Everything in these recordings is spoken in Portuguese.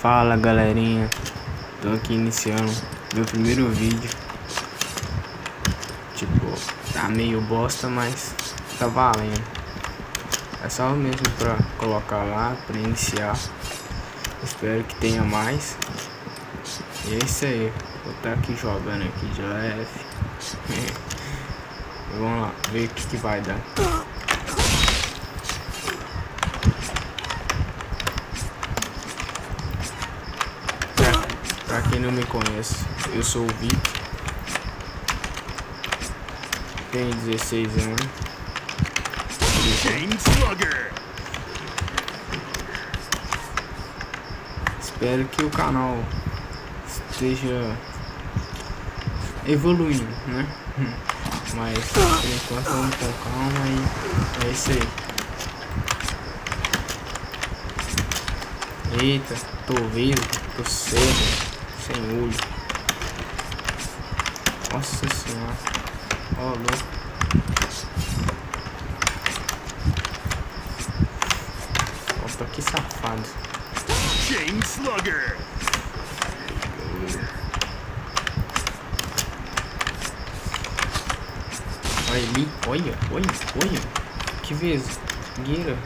Fala galerinha, tô aqui iniciando meu primeiro vídeo. Tipo, tá meio bosta, mas tá valendo. É só mesmo pra colocar lá, pra iniciar. Espero que tenha mais. E é isso aí, vou estar aqui jogando aqui de leve. Vamos lá, ver o que vai dar. Pra quem não me conhece, eu sou o Vitor, tenho 16 anos. Espero que o canal esteja evoluindo, né? Mas por enquanto vamos com calma e é isso aí. Eita, tô vendo, tô cedo, sem olho. Nossa senhora, ó, louco. Ó, tô aqui safado. Chain Slugger. Olha ali, olha. Que vez, guira.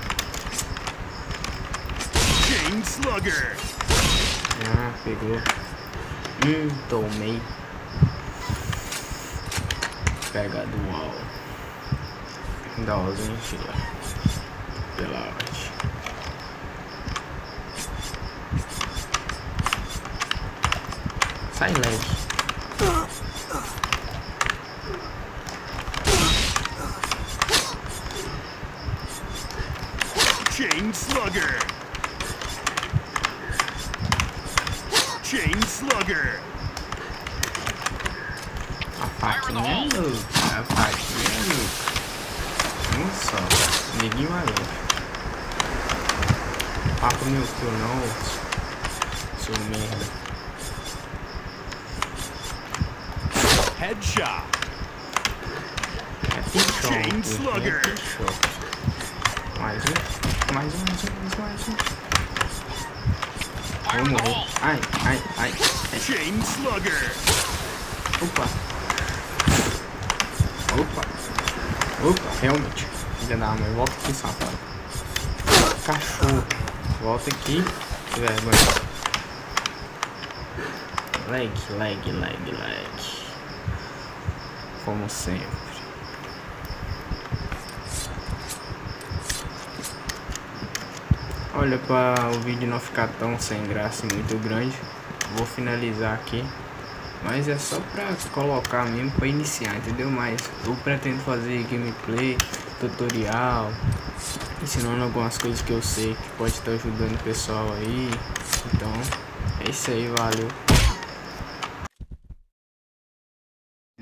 Chain Slugger. Ah, pegou. Tomei. Pega dual. Dá os lá. Pela arte. Sai leve. Chain Slugger. Chain Slugger. A faquinha, Luke. A faquinha, Luke. Um só. Neguinho maluco. Papo meu que eu não. Sou merda. Headshot. É pichão. Chain Slugger. É pichão. Mais um. Vou morrer. Ai. Chain Slugger. Opa, realmente. Filha da mãe, volta aqui, safado. Cachorro, volta aqui. Que vergonha. Lag. Como sempre. Olha, para o vídeo não ficar tão sem graça e muito grande, vou finalizar aqui. Mas é só pra colocar mesmo pra iniciar, entendeu? Mas eu pretendo fazer gameplay, tutorial, ensinando algumas coisas que eu sei que pode estar ajudando o pessoal aí. Então, é isso aí, valeu.